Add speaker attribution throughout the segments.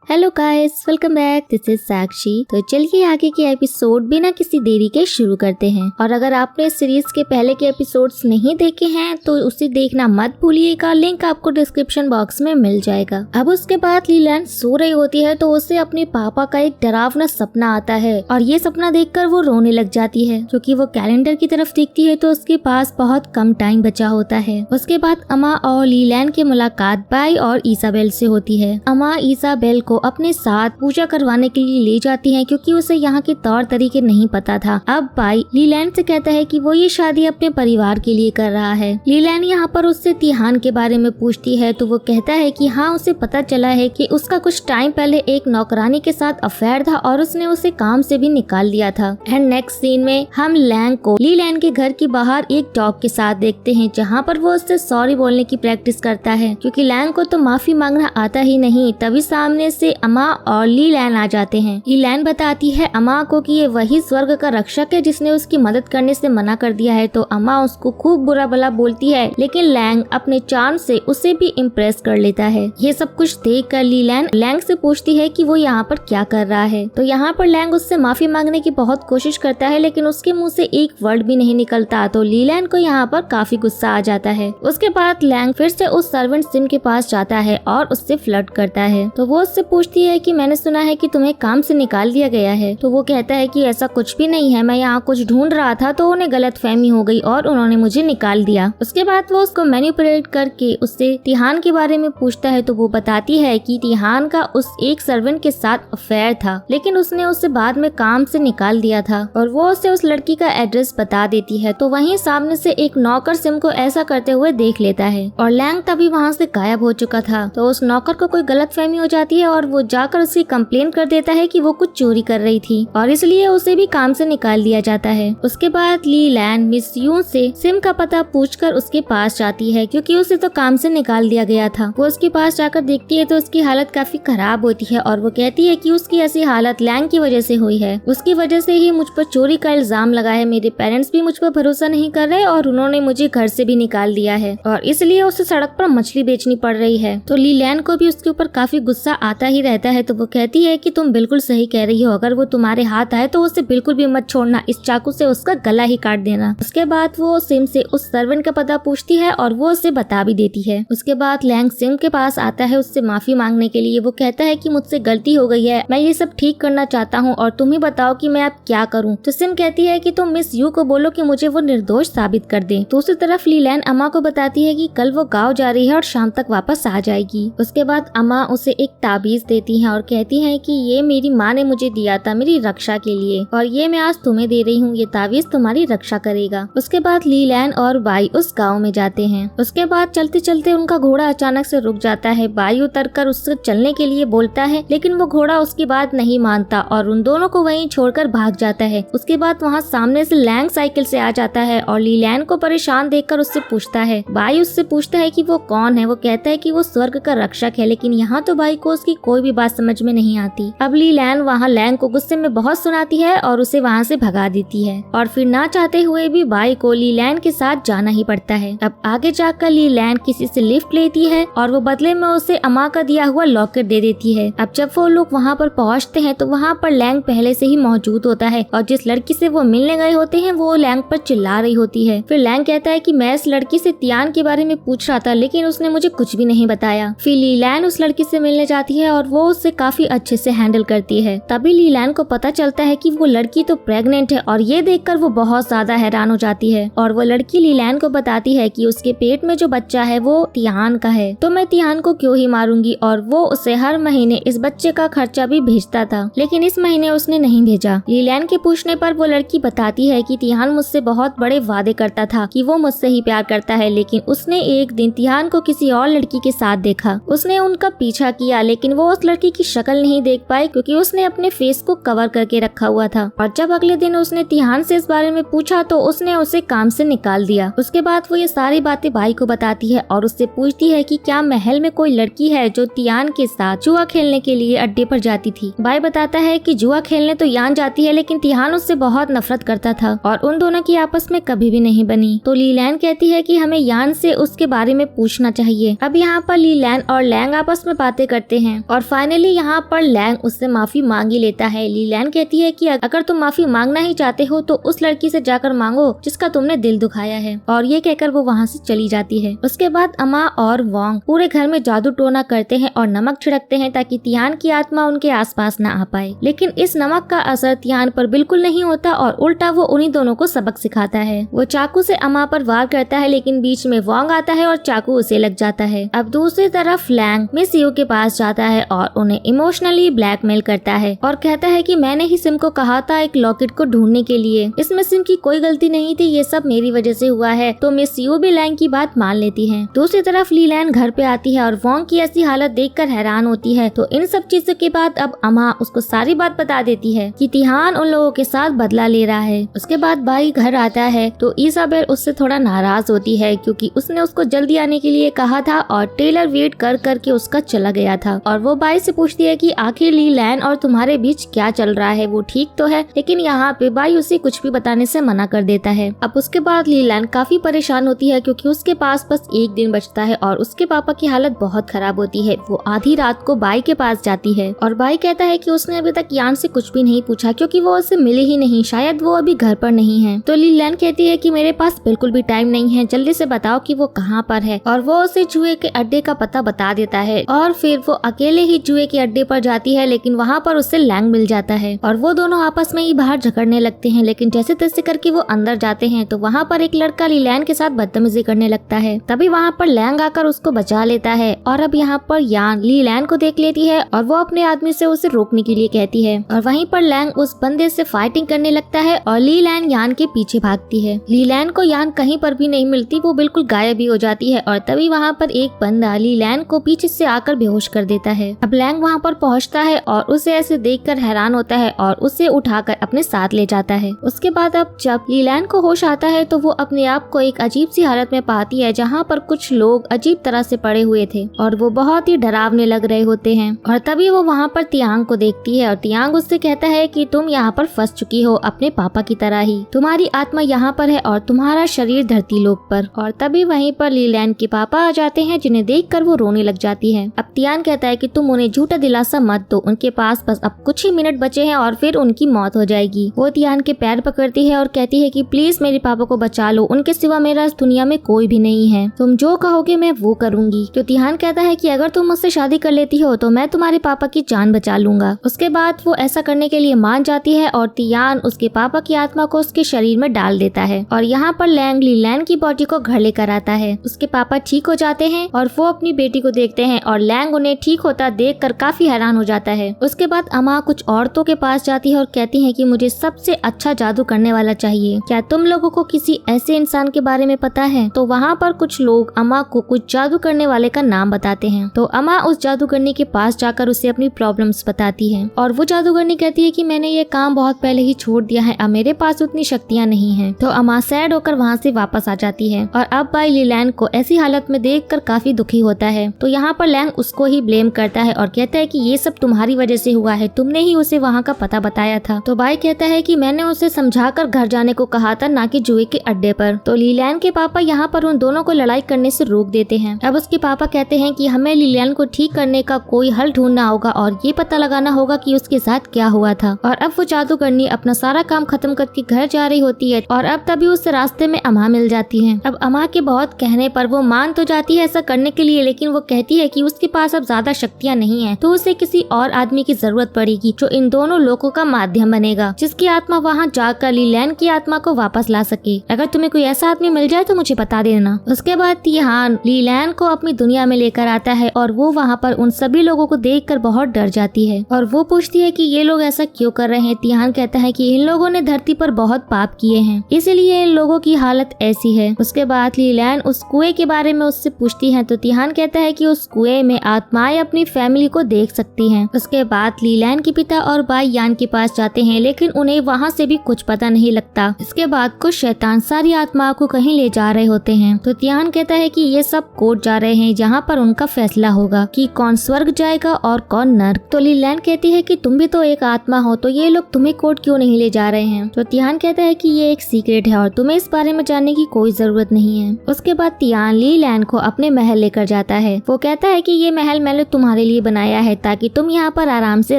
Speaker 1: Hello guys, welcome back. This is Sakshi. तो चलिए आगे के एपिसोड बिना किसी देरी के शुरू करते हैं। और अगर आपने इस सीरीज के पहले के एपिसोड्स नहीं देखे हैं तो उसे देखना मत भूलिएगा, लिंक आपको डिस्क्रिप्शन बॉक्स में मिल जाएगा। अब उसके बाद लीलैंड सो रही होती है तो उसे अपने पापा का एक डरावना सपना आता है और ये सपना देखकर वो रोने लग जाती है, क्योंकि वो कैलेंडर की तरफ देखती है तो उसके पास बहुत कम टाइम बचा होता है। उसके बाद अम्मा और लीलैंड की मुलाकात बाई और इसाबेल से होती है। अम्मा इसाबेल को अपने साथ पूजा करवाने के लिए ले जाती हैं, क्योंकि उसे यहाँ के तौर तरीके नहीं पता था। अब बाई लीलैंड से कहता है कि वो ये शादी अपने परिवार के लिए कर रहा है। लीलैंड यहाँ पर उससे तिहान के बारे में पूछती है तो वो कहता है कि हाँ, उसे पता चला है कि उसका कुछ टाइम पहले एक नौकरानी के साथ अफेयर था और उसने उसे काम से भी निकाल दिया था। एंड नेक्स्ट सीन में हम लैंग को लीलैंड के घर के बाहर एक डॉग के साथ देखते हैं, जहाँ पर वो उससे सॉरी बोलने की प्रैक्टिस करता है, क्योंकि लैंग को तो माफी मांगना आता ही नहीं। तभी सामने से अम्मा और लीलैंड आ जाते हैं। लीलैंड बताती है अम्मा को कि ये वही स्वर्ग का रक्षक है जिसने उसकी मदद करने से मना कर दिया है। तो अम्मा उसको खूब बुरा भला बोलती है, लेकिन लैंग अपने चार्म से उसे भी इम्प्रेस कर लेता है। ये सब कुछ देख कर लीलैंड लैंग से पूछती है कि वो यहाँ पर क्या कर रहा है। तो यहाँ पर लैंग उससे माफी मांगने की बहुत कोशिश करता है, लेकिन उसके मुँह से एक वर्ड भी नहीं निकलता। तो लीलैंड को यहाँ पर काफी गुस्सा आ जाता है। उसके बाद लैंग फिर से उस सर्वेंट सिम के पास जाता है और उससे फ्लर्ट करता है। तो वो उससे पूछती है कि मैंने सुना है कि तुम्हें काम से निकाल दिया गया है। तो वो कहता है कि ऐसा कुछ भी नहीं है, मैं यहाँ कुछ ढूंढ रहा था तो उन्हें गलतफहमी हो गई और उन्होंने मुझे निकाल दिया। उसके बाद वो उसको मैनिपुलेट करके उससे तिहान के बारे में पूछता है। तो वो बताती है कि तिहान का उस एक सर्वेंट के साथ अफेयर था, लेकिन उसने उसे बाद में काम से निकाल दिया था और वो उसे उस लड़की का एड्रेस बता देती है। तो वहीं सामने से एक नौकर सिम को ऐसा करते हुए देख लेता है और लैंग तभी वहाँ से गायब हो चुका था। तो उस नौकर को कोई गलतफहमी हो जाती है और वो जाकर उसकी कंप्लेन कर देता है कि वो कुछ चोरी कर रही थी और इसलिए उसे भी काम से निकाल दिया जाता है। उसके बाद लीलैंड मिस यून से सिम का पता पूछकर उसके पास जाती है, क्योंकि उसे तो काम से निकाल दिया गया था। वो उसके पास जाकर देखती है तो उसकी हालत काफी खराब होती है और वो कहती है कि उसकी ऐसी हालत लैंग की वजह से हुई है। उसकी वजह से ही मुझ पर चोरी का इल्जाम लगा है। मेरे पेरेंट्स भी मुझ पर भरोसा नहीं कर रहे और उन्होंने मुझे घर से भी निकाल दिया है और इसलिए उसे सड़क पर मछली बेचनी पड़ रही है। तो लीलैंड को भी उसके ऊपर काफी गुस्सा आता ही रहता है। तो वो कहती है कि तुम बिल्कुल सही कह रही हो, अगर वो तुम्हारे हाथ आए तो उसे बिल्कुल भी मत छोड़ना, इस चाकू से उसका गला ही काट देना। उसके बाद वो सिम से उस सर्वेंट का पता पूछती है और वो उसे बता भी देती है। उसके बाद लैंग सिम के पास आता है उससे माफी मांगने के लिए। वो कहता है कि मुझसे गलती हो गई है, मैं ये सब ठीक करना चाहता हूँ और तुम ही बताओ कि मैं अब क्या करूँ। तो सिम कहती है कि तुम मिस यू को बोलो कि मुझे वो निर्दोष साबित कर दे। दूसरी तरफ लीलैंड अम्मा को बताती है कि कल वो गाँव जा रही है और शाम तक वापस आ जाएगी। उसके बाद अम्मा उसे एक ताबीज देती है और कहती है कि ये मेरी माँ ने मुझे दिया था मेरी रक्षा के लिए और ये मैं आज तुम्हें दे रही हूँ, ये ताबीज तुम्हारी रक्षा करेगा। उसके बाद लीलैंड और बाई उस गांव में जाते हैं। उसके बाद चलते चलते उनका घोड़ा अचानक से रुक जाता है। बाई उतरकर उससे चलने के लिए बोलता है, लेकिन वो घोड़ा उसकी बात नहीं मानता और उन दोनों को वहीं छोड़कर भाग जाता है। उसके बाद वहाँ सामने से लैंग साइकिल से आ जाता है और लीलैंड को परेशान देखकर उससे पूछता है। बाई उससे पूछता है कि वो कौन है। वो कहता है कि वो स्वर्ग का रक्षक है, लेकिन यहाँ तो बाई को उसकी कोई भी बात समझ में नहीं आती। अब लीलैंड वहाँ लैंग को गुस्से में बहुत सुनाती है और उसे वहाँ से भगा देती है और फिर ना चाहते हुए भी बाई को लीलैंड के साथ जाना ही पड़ता है। अब आगे जाकर लीलैंड किसी से लिफ्ट लेती है और वो बदले में उसे अम्मा का दिया हुआ लॉकेट दे देती है। अब जब वो लोग वहाँ पर पहुँचते हैं तो वहाँ पर लैंग पहले से ही मौजूद होता है और जिस लड़की से वो मिलने गए होते हैं वो लैंग पर चिल्ला रही होती है। फिर लैंग कहता है कि मैं इस लड़की से तियान के बारे में पूछ रहा था, लेकिन उसने मुझे कुछ भी नहीं बताया। फिर लीलैंड उस लड़की से मिलने जाती है और वो उससे काफी अच्छे से हैंडल करती है। तभी लीलैंड को पता चलता है कि वो लड़की तो प्रेग्नेंट है और ये देखकर वो बहुत ज्यादा हैरान हो जाती है और वो लड़की लीलैंड को बताती है कि उसके पेट में जो बच्चा है वो तिहान का है, तो मैं तिहान को क्यों ही मारूंगी। और वो उसे हर महीने इस बच्चे का खर्चा भी भेजता था, लेकिन इस महीने उसने नहीं भेजा। लीलैंड के पूछने पर वो लड़की बताती है कि तिहान मुझसे बहुत बड़े वादे करता था कि वो मुझसे ही प्यार करता है, लेकिन उसने एक दिन तिहान को किसी और लड़की के साथ देखा। उसने उनका पीछा किया, लेकिन वो उस लड़की की शक्ल नहीं देख पाई क्योंकि उसने अपने फेस को कवर करके रखा हुआ था। और जब अगले दिन उसने तिहान से इस बारे में पूछा तो उसने उसे काम से निकाल दिया। उसके बाद वो ये सारी बातें बाई को बताती है और उससे पूछती है कि क्या महल में कोई लड़की है जो तियान के साथ जुआ खेलने के लिए अड्डे पर जाती थी। बाई बताता है कि जुआ खेलने तो यान जाती है, लेकिन तिहान उससे बहुत नफरत करता था और उन दोनों की आपस में कभी भी नहीं बनी। तो लीलैंड कहती है कि हमें यान से उसके बारे में पूछना चाहिए। अब यहाँ पर लीलैंड और लैंग आपस में बातें करते हैं और और फाइनली यहाँ पर लैंग उससे माफी मांग ही लेता है। ली लैन कहती है कि अगर तुम माफी मांगना ही चाहते हो तो उस लड़की से जाकर मांगो जिसका तुमने दिल दुखाया है, और ये कहकर वो वहाँ से चली जाती है। उसके बाद अमा और वोंग पूरे घर में जादू टोना करते हैं और नमक छिड़कते हैं ताकि तियान की आत्मा उनके आसपास न आ पाए, लेकिन इस नमक का असर तियान पर बिल्कुल नहीं होता और उल्टा वो उन्हीं दोनों को सबक सिखाता है। वो चाकू से अमा पर वार करता है, लेकिन बीच में वोंग आता है और चाकू उसे लग जाता है। अब दूसरी तरफ लैंग मिस यू के पास जाता है और उन्हें इमोशनली ब्लैकमेल करता है और कहता है कि मैंने ही सिम को कहा था एक लॉकेट को ढूंढने के लिए, इसमें सिम की कोई गलती नहीं थी, ये सब मेरी वजह से हुआ है। तो मिस यू भी लैंग की बात मान लेती है। दूसरी तरफ ली लैन घर पे आती है और वोंग की ऐसी हालत देखकर हैरान होती है। तो इन सब चीजों के बाद अब अमा उसको सारी बात बता देती है कि तिहान उन लोगों के साथ बदला ले रहा है। उसके बाद भाई घर आता है तो इसाबेल उससे थोड़ा नाराज होती है क्योंकि उसने उसको जल्दी आने के लिए कहा था और टेलर वेट कर करके उसका चला गया था। और वो बाई से पूछती है कि आखिर ली लैन और तुम्हारे बीच क्या चल रहा है, वो ठीक तो है, लेकिन यहाँ पे बाई उसे कुछ भी बताने से मना कर देता है। अब उसके बाद ली लैन काफी परेशान होती है क्योंकि उसके पास बस एक दिन बचता है और उसके पापा की हालत बहुत खराब होती है। वो आधी रात को बाई के पास जाती है और बाई कहता है कि उसने अभी तक यान से कुछ भी नहीं पूछा क्योंकि वो उसे मिले ही नहीं, शायद वो अभी घर पर नहीं है। तो ली लैन कहती है कि मेरे पास बिल्कुल भी टाइम नहीं है, जल्दी से बताओ कि वो कहाँ पर है। और वो उसे जुए के अड्डे का पता बता देता है और फिर वो अकेले ही जुए के अड्डे पर जाती है, लेकिन वहाँ पर उससे लैंग मिल जाता है और वो दोनों आपस में ही बाहर झगड़ने लगते हैं। लेकिन जैसे तैसे करके वो अंदर जाते हैं तो वहाँ पर एक लड़का ली लैन के साथ बदतमीजी करने लगता है। तभी वहाँ पर लैंग आकर उसको बचा लेता है और अब यहाँ पर यान ली लैन को देख लेती है और वो अपने आदमी से उसे रोकने के लिए कहती है और वहीं पर लैंग उस बंदे से फाइटिंग करने लगता है और ली लैन यान के पीछे भागती है। ली लैन को यान कहीं पर भी नहीं मिलती, वो बिल्कुल गायब भी हो जाती है और तभी वहाँ पर एक बंदा ली लैन को पीछे से आकर बेहोश कर देता है। अब लैंग वहाँ पर पहुँचता है और उसे ऐसे देखकर हैरान होता है और उसे उठाकर अपने साथ ले जाता है। उसके बाद अब जब ली लैन को होश आता है तो वो अपने आप को एक अजीब सी हालत में पाती है जहाँ पर कुछ लोग अजीब तरह से पड़े हुए थे और वो बहुत ही डरावने लग रहे होते हैं। और तभी वो वहाँ पर तियांग को देखती है और तियांग उससे कहता है कि तुम यहाँ पर फंस चुकी हो अपने पापा की तरह ही, तुम्हारी आत्मा यहाँ पर है और तुम्हारा शरीर धरती लोक पर। और तभी वहीं पर ली लैन के पापा आ जाते हैं जिन्हें देखकर वो रोने लग जाती है। अब तियान कहता है कि तुम उन्हें झूठा दिलासा मत दो, उनके पास बस अब कुछ ही मिनट बचे हैं और फिर उनकी मौत हो जाएगी। वो तियान के पैर पकड़ती है और कहती है कि प्लीज मेरे पापा को बचा लो, उनके सिवा मेरा इस दुनिया में कोई भी नहीं है, तुम जो कहोगे मैं वो करूंगी। तो तियान कहता है कि अगर तुम मुझसे शादी कर लेती हो तो मैं तुम्हारे पापा की जान बचा लूंगा। उसके बाद वो ऐसा करने के लिए मान जाती है और तियान उसके पापा की आत्मा को उसके शरीर में डाल देता है और यहाँ पर लैंग ली लैन की बॉडी को घर लेकर आता है। उसके पापा ठीक हो जाते हैं और वो अपनी बेटी को देखते हैं और लैंग उन्हें ठीक होता देखकर काफी हैरान हो जाता है। उसके बाद अमा कुछ औरतों के पास जाती है और कहती है कि मुझे सबसे अच्छा जादू करने वाला चाहिए, क्या तुम लोगों को किसी ऐसे इंसान के बारे में पता है? तो वहाँ पर कुछ लोग अमा को कुछ जादू करने वाले का नाम बताते हैं। तो अमा उस जादूगरनी के पास जाकर उसे अपनी प्रॉब्लम्स बताती है और वो जादूगरनी कहती है कि मैंने ये काम बहुत पहले ही छोड़ दिया है, अब मेरे पास उतनी शक्तियाँ नहीं है। तो अमा सैड होकर वहाँ से वापस आ जाती है और अब भाई ली लैन को ऐसी हालत में देखकर काफी दुखी होता है। तो यहाँ पर लैंग उसको ही ब्लेम करता है और कहता है कि ये सब तुम्हारी वजह से हुआ है, तुमने ही उसे वहाँ का पता बताया था। तो भाई कहता है कि मैंने उसे समझाकर घर जाने को कहा था, ना कि जुए के अड्डे पर। तो ली लैन के पापा यहाँ पर उन दोनों को लड़ाई करने से रोक देते हैं। अब उसके पापा कहते हैं कि हमें ली लैन को ठीक करने का कोई हल ढूंढना होगा और ये पता लगाना होगा कि उसके साथ क्या हुआ था। और अब वो जादूगरनी अपना सारा काम खत्म करके घर जा रही होती है और अब तभी उस रास्ते में अमा मिल जाती है। अब अमा के बहुत कहने पर वो मान तो जाती है ऐसा करने के लिए, लेकिन वो कहती है कि उसके पास अब ज्यादा शक्तियाँ नहीं है, तो उसे किसी और आदमी की जरूरत पड़ेगी जो इन दोनों लोगों का माध्यम बनेगा, जिसकी आत्मा वहाँ जाकर ली लैन की आत्मा को वापस ला सके। अगर तुम्हें कोई ऐसा आदमी मिल जाए तो मुझे बता देना। उसके बाद तिहान ली लैन को अपनी दुनिया में लेकर आता है और वो वहाँ पर उन सभी लोगों को देखकर बहुत डर जाती है और वो पूछती है कि ये लोग ऐसा क्यों कर रहे हैं। तिहान कहता है कि इन लोगों ने धरती पर बहुत पाप किए हैं, इसीलिए इन लोगों की हालत ऐसी है। उसके बाद ली लैन उस कुएं के बारे में उससे पूछती है तो तिहान कहता है कि उस कुएं में आत्माएं अपनी फैमिली को देख सकती हैं। उसके बाद ली लैन के पिता और भाई यान के पास जाते हैं, लेकिन उन्हें वहाँ से भी कुछ पता नहीं लगता। इसके बाद कुछ शैतान सारी आत्माओं को कहीं ले जा रहे होते हैं। तो तिहान कहता है कि ये सब कोर्ट जा रहे हैं जहाँ पर उनका फैसला होगा कि कौन स्वर्ग जाएगा और कौन नर्क। तो ली लैन कहती है कि तुम भी तो एक आत्मा हो, तो ये लोग तुम्हें कोर्ट क्यों नहीं ले जा रहे हैं। तो तिहान कहता है कि ये एक सीक्रेट है और तुम्हें इस बारे में जानने की कोई जरूरत नहीं है। उसके बाद तिहान ली लैन को अपने महल लेकर जाता है। वो कहता है कि ये महल मैंने तुम्हारे तुम्हारे लिए बनाया है ताकि तुम यहाँ पर आराम से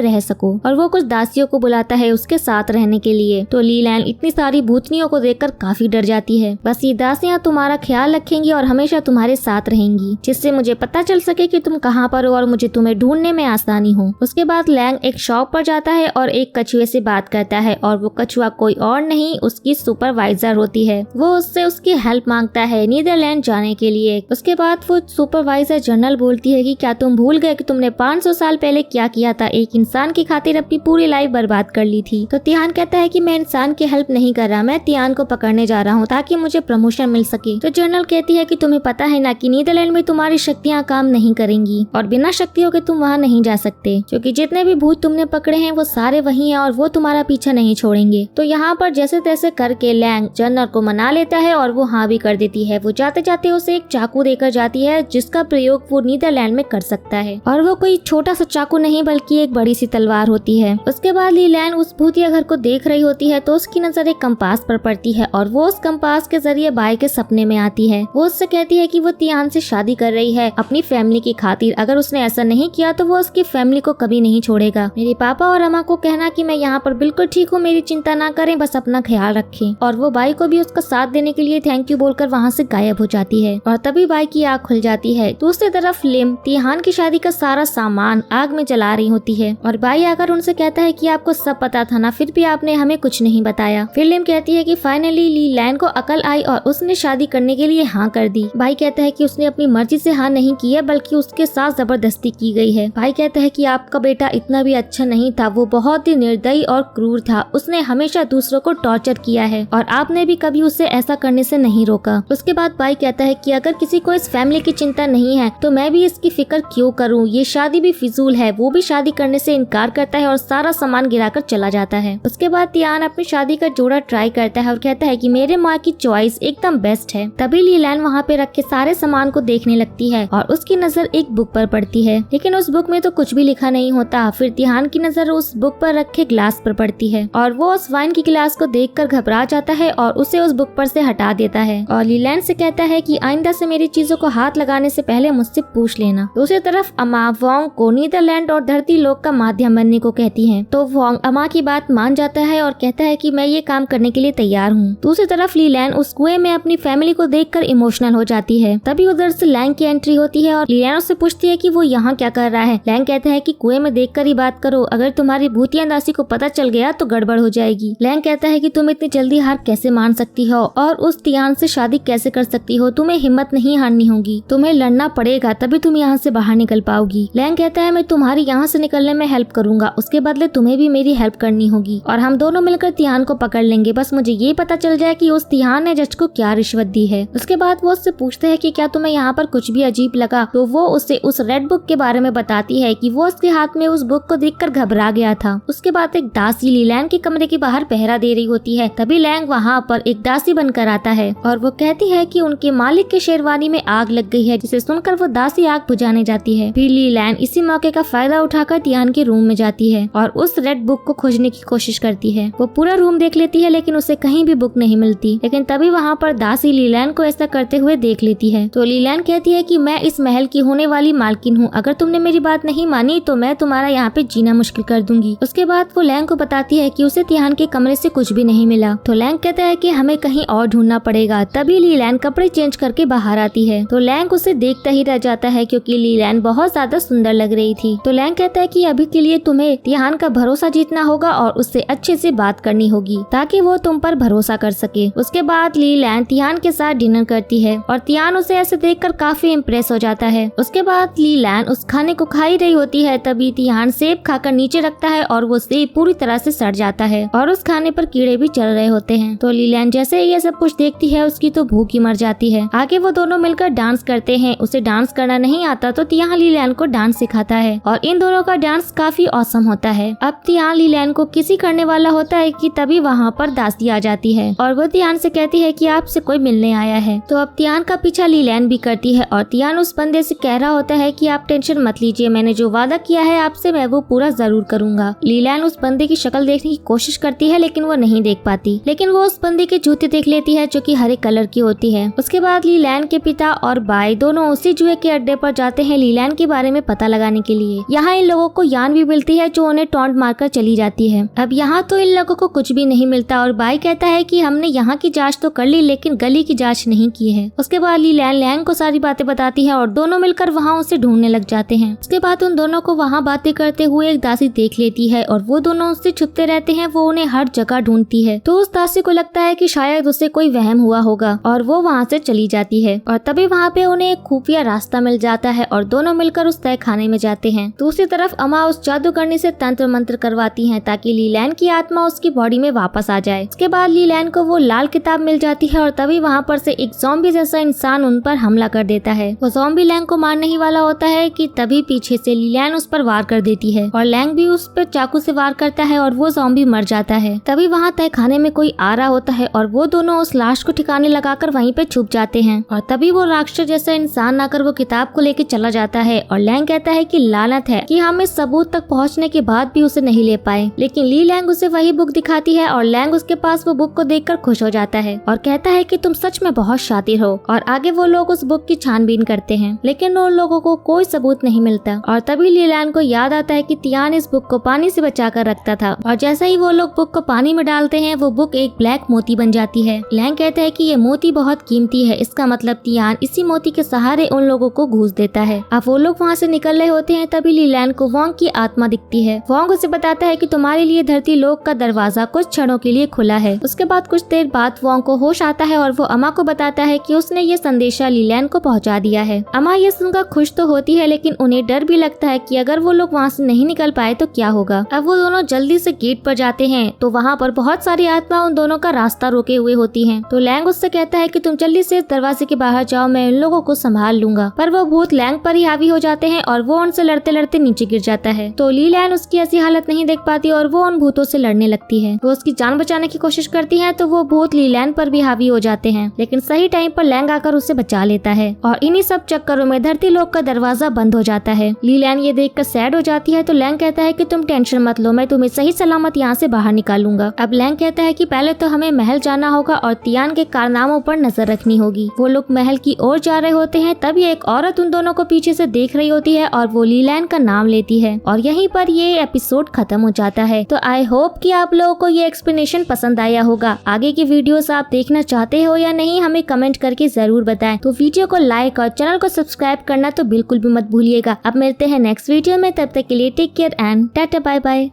Speaker 1: रह सको। और वो कुछ दासियों को बुलाता है उसके साथ रहने के लिए। तो ली लैन इतनी सारी भूतनियों को देखकर काफी डर जाती है। बस ये दासियां तुम्हारा ख्याल रखेंगी और हमेशा तुम्हारे साथ रहेंगी, जिससे मुझे पता चल सके कि तुम कहाँ पर हो और मुझे तुम्हें ढूंढने में आसानी हो। उसके बाद लैंग एक शॉप पर जाता है और एक कछुए से बात करता है और वो कछुआ कोई और नहीं उसकी सुपरवाइजर होती है। वो उससे उसकी हेल्प मांगता है नीदरलैंड जाने के लिए। उसके बाद वो सुपरवाइजर जनरल बोलती है कि क्या तुम भूल गए कि तुमने 500 साल पहले क्या किया था, एक इंसान की खातिर अपनी पूरी लाइफ बर्बाद कर ली थी। तो तियान कहता है कि मैं इंसान की हेल्प नहीं कर रहा, मैं तियान को पकड़ने जा रहा हूँ ताकि मुझे प्रमोशन मिल सके। तो जनरल कहती है कि तुम्हें पता है ना कि नीदरलैंड में तुम्हारी शक्तियाँ काम नहीं करेंगी और बिना शक्तियों के तुम वहाँ नहीं जा सकते, क्योंकि जितने भी भूत तुमने पकड़े हैं वो सारे वही हैं और वो तुम्हारा पीछा नहीं छोड़ेंगे। तो यहाँ पर जैसे तैसे करके लैंग जनरल को मना लेता है और वो हाँ भी कर देती है। वो जाते जाते उसे एक चाकू देकर जाती है जिसका प्रयोग वो नीदरलैंड में कर सकता है और वो कोई छोटा सा चाकू नहीं बल्कि एक बड़ी सी तलवार होती है। उसके बाद ली लैन उस भूतिया घर को देख रही होती है तो उसकी नजर एक कंपास पर पड़ती है और वो उस कंपास के जरिए बाई के सपने में आती है। वो उससे कहती है कि वो तियान से शादी कर रही है अपनी फैमिली की खातिर, अगर उसने ऐसा नहीं किया तो वो उसकी फैमिली को कभी नहीं छोड़ेगा। मेरे पापा और अम्मा को कहना कि मैं यहाँ पर बिल्कुल ठीक हूँ, मेरी चिंता ना करें, बस अपना ख्याल रखें। और वो बाई को भी उसका साथ देने के लिए थैंक यू बोलकर वहाँ से गायब हो जाती है और तभी बाई की आँख खुल जाती है। दूसरी तरफ लिम तिहान की शादी का सारा सामान आग में जला रही होती है और बाई आकर उनसे कहता है कि आपको सब पता था ना, फिर भी आपने हमें कुछ नहीं बताया। फिर लिम कहती है कि फाइनली ली लैन को अकल आई और उसने शादी करने के लिए हाँ कर दी। भाई कहता है कि उसने अपनी मर्जी से हाँ नहीं की है बल्कि उसके साथ जबरदस्ती की गई है। भाई कहता है कि आपका बेटा इतना भी अच्छा नहीं था, वो बहुत ही निर्दयी और क्रूर था, उसने हमेशा दूसरों को टॉर्चर किया है और आपने भी कभी उसे ऐसा करने से नहीं रोका। उसके बाद भाई कहता है कि अगर किसी को इस फैमिली की चिंता नहीं है तो मैं भी इसकी फिक्र क्यों करूं, ये शादी भी फिजूल है। वो भी शादी करने से इनकार करता है और सारा सामान गिराकर चला जाता है। उसके बाद तियान अपनी शादी का जोड़ा ट्राई करता है और कहता है कि मेरे माँ की चॉइस एकदम बेस्ट है। तभी ली लैन वहाँ पे रखे सारे सामान को देखने लगती है और उसकी नजर एक बुक पर पड़ती है, लेकिन उस बुक में तो कुछ भी लिखा नहीं होता। फिर तिहान की नजर उस बुक पर रखे ग्लास पर पड़ती है और वो उस वाइन की गिलास को देखकर घबरा जाता है और उसे उस बुक पर से हटा देता है और ली लैन से कहता है कि आइंदा से मेरी चीजों को हाथ लगाने से पहले मुझसे पूछ लेना। दूसरी तरफ अमा वोंग को नीदरलैंड और धरती लोक का माध्यम बनने को कहती है तो वोंग अमा की बात मान जाता है और कहता है कि मैं ये काम करने के लिए तैयार हूँ। दूसरी तरफ ली लैन उस कुएं में अपनी फैमिली को देखकर इमोशनल हो जाती है। तभी उधर से लैंग की एंट्री होती है और ली लैन उससे पूछती है कि वो यहाँ क्या कर रहा है। लैंग कहता है कि कुएं में देखकर ही बात करो, अगर तुम्हारी भूतिया दासी को पता चल गया तो गड़बड़ हो जाएगी। लैंग कहता है कि तुम इतनी जल्दी हार कैसे मान सकती हो और उस तियान से शादी कैसे कर सकती हो, तुम्हें हिम्मत नहीं हारनी होगी, तुम्हें लड़ना पड़ेगा तभी तुम यहाँ से बाहर निकल पाओगी। लैंग कहता है मैं तुम्हारी यहाँ से निकलने में हेल्प करूंगा, उसके बदले तुम्हें भी मेरी हेल्प करनी होगी और हम दोनों मिलकर तियान को पकड़ लेंगे, बस मुझे ये पता चल जाए कि उस तियान ने जज को क्या रिश्वत दी है। उसके बाद वो उससे पूछते है कि क्या तुम्हें यहाँ पर कुछ भी अजीब लगा, तो वो उसे उस रेड बुक के बारे में बताती है कि वो उसके हाथ में उस बुक को देखकर घबरा गया था। उसके बाद एक दासी ली लैंग के कमरे के बाहर पहरा दे रही होती है। तभी लैंग वहाँ पर एक दासी बनकर आता है और वो कहती है कि उनके मालिक के शेरवानी में आग लग गई है, जिसे सुनकर वो दासी आग बुझाने जाती है। फिर ली लैंग इसी मौके का फायदा उठाकर तियान के रूम में जाती है और उस रेड बुक को खोजने की कोशिश करती है। वो पूरा रूम देख लेती है लेकिन उसे कहीं भी बुक नहीं मिलती, लेकिन तभी वहाँ पर दासी ली लैंग को ऐसा करते हुए देख लेती है। तो ली लैंग कहती है कि मैं इस महल की होने वाली मालकिन हूँ, अगर तुमने मेरी बात नहीं मानी तो मैं तुम्हारा यहाँ पे जीना मुश्किल कर दूंगी। उसके बाद वो लैंग को बताती है कि उसे तियान के कमरे से कुछ भी नहीं मिला। तो लैंग कहता है कि हमें कहीं और ढूंढना पड़ेगा। तभी ली लैंग कपड़े चेंज करके बाहर आती है तो लैंग उसे देखता ही रह जाता है क्योंकि ली लैंग बहुत ज्यादा सुंदर लग रही थी। तो लैंग कहता है कि अभी के लिए तुम्हें तियान का भरोसा जीतना होगा और उससे अच्छे से बात करनी होगी ताकि वो तुम पर भरोसा कर सके। उसके बाद ली लैंग तियान के साथ डिनर करती है और तियान उसे ऐसे देखकर काफी इम्प्रेस हो जाता है। उसके बाद ली लैंग उस खाने को खा ही रही होती है, तभी तियान सेब खाकर नीचे रखता है और वो सेब पूरी तरह से सड़ जाता है और उस खाने पर कीड़े भी चल रहे होते हैं। तो ली लैंग जैसे ही ये सब कुछ देखती है उसकी तो भूख ही मर जाती है। आगे वो दोनों मिलकर डांस करते हैं। उसे डांस करना नहीं आता तो तियान ली लैंग को डांस सिखाता है और इन दोनों का डांस काफी औसम होता है। अब तियान ली लैंग को किसी करने वाला होता है कि तभी वहाँ पर दासी आ जाती है और वो तियान से कहती है कि आपसे कोई मिलने आया है। तो अब तियान का पीछा ली लैंग भी करती है और तियान उस बंदे से कह रहा होता है कि आप टेंशन मत लीजिए, मैंने जो वादा किया है आपसे मैं वो पूरा जरूर करूंगा। ली लैंग उस बंदे की शक्ल देखने की कोशिश करती है लेकिन वो नहीं देख पाती, लेकिन वो उस बंदे के जूते देख लेती है जो कि हरे कलर की होती है। उसके बाद ली लैंग के पिता और बाई दोनों उसी जुए के अड्डे पर जाते हैं ली लैंग के बारे बारे में पता लगाने के लिए। यहाँ इन लोगों को यान भी मिलती है जो उन्हें टॉन्ट मारकर चली जाती है। अब यहाँ तो इन लोगों को कुछ भी नहीं मिलता और बाई कहता है कि हमने यहाँ की जांच तो कर ली लेकिन गली की जांच नहीं की है। उसके बाद ली लैन लैंग को सारी बातें बताती है और दोनों मिलकर वहाँ उसे ढूंढने लग जाते हैं। उसके बाद उन दोनों को वहाँ बातें करते हुए एक दासी देख लेती है और वो दोनों उससे छुपते रहते हैं। वो उन्हें हर जगह ढूंढती है तो उस दासी को लगता है कि शायद उसे कोई वहम हुआ होगा और वो वहाँ से चली जाती है। और तभी वहाँ पे उन्हें एक खुफिया रास्ता मिल जाता है और दोनों मिलकर उस तय खाने में जाते हैं। दूसरी तरफ अमा उस जादूगरनी से तंत्र मंत्र करवाती है ताकि ली लैन की आत्मा उसकी बॉडी में वापस आ जाए। उसके बाद ली लैन को वो लाल किताब मिल जाती है और तभी वहाँ पर से एक ज़ॉम्बी जैसा इंसान उन पर हमला कर देता है। वो ज़ॉम्बी लैंग को मारने ही वाला होता है कि तभी पीछे से ली लैन उस पर वार कर देती है और लैंग भी उस पर चाकू से वार करता है और वो ज़ॉम्बी मर जाता है। तभी वहाँ तय खाने में कोई आ रहा होता है और वो दोनों उस लाश को ठिकाने लगाकर वहीं पे छुप जाते हैं। और तभी वो राक्षस जैसा इंसान आकर वो किताब को लेके चला जाता है और लैंग कहता है कि लानत है कि हम इस सबूत तक पहुँचने के बाद भी उसे नहीं ले पाए। लेकिन ली लैंग उसे वही बुक दिखाती है और लैंग उसके पास वो बुक को देखकर खुश हो जाता है और कहता है कि तुम सच में बहुत शातिर हो। और आगे वो लोग उस बुक की छानबीन करते हैं लेकिन उन लोगों को कोई सबूत नहीं मिलता। और तभी ली लैंग को याद आता है कि तियान इस बुक को पानी से बचा कर रखता था और जैसा ही वो लोग बुक को पानी में डालते हैं वो बुक एक ब्लैक मोती बन जाती है। लैंग कहता है कि ये मोती बहुत कीमती है, इसका मतलब तियान इसी मोती के सहारे उन लोगों को घूस देता है। अब वो लोग वहाँ से निकल रहे होते हैं तभी ली लैंग को वोंग की आत्मा दिखती है। वोंग उसे बताता है कि तुम्हारे लिए धरती लोक का दरवाजा कुछ क्षणों के लिए खुला है। उसके बाद कुछ देर बाद वोंग को होश आता है और वो अमा को बताता है कि उसने ये संदेशा ली लैंग को पहुंचा दिया है। अमा ये सुनकर खुश तो होती है लेकिन उन्हें डर भी लगता है कि अगर वो लोग वहाँ से नहीं निकल पाए तो क्या होगा। अब वो दोनों जल्दी से गेट पर जाते हैं तो वहाँ पर बहुत सारी आत्मा उन दोनों का रास्ता रोके हुए होती हैं। तो लैंग उससे कहता है कि तुम जल्दी से इस दरवाजे के बाहर जाओ, मैं इन लोगों को संभाल लूंगा। पर वो भूत लैंग पर ही हावी हो जाते हैं और वो उनसे लड़ते लड़ते नीचे गिर जाता है। तो ली लैंग उसकी ऐसी हालत नहीं देख पाती और वो उन भूतों से लड़ने लगती है। वो उसकी जान बचाने की कोशिश करती है तो वो भूत ली लैंग पर भी हावी हो जाते हैं लेकिन सही टाइम पर लैंग आकर उसे बचा लेता है और इन्हीं सब चक्करों में धरती लोक का दरवाजा बंद हो जाता है। ली लैंग ये देखकर सैड हो जाती है तो लैंग कहता है कि तुम टेंशन मत लो, मैं तुम्हें सही सलामत यहाँ से बाहर निकालूंगा। अब लैंग कहता है कि पहले तो हमें महल जाना होगा और तियान के कारनामों पर नजर रखनी होगी। वो लोग महल की ओर जा रहे होते हैं तभी एक औरत उन दोनों को पीछे से देख रही होती है और वो ली लैंग का नाम लेती है और यहीं पर ये एपिसोड खत्म हो जाता है। तो आई होप कि आप लोगों को ये एक्सप्लेनेशन पसंद आया होगा। आगे की वीडियोस आप देखना चाहते हो या नहीं हमें कमेंट करके जरूर बताएं। तो वीडियो को लाइक और चैनल को सब्सक्राइब करना तो बिल्कुल भी मत भूलिएगा। अब मिलते हैं नेक्स्ट वीडियो में, तब तक के लिए take care and tata bye bye.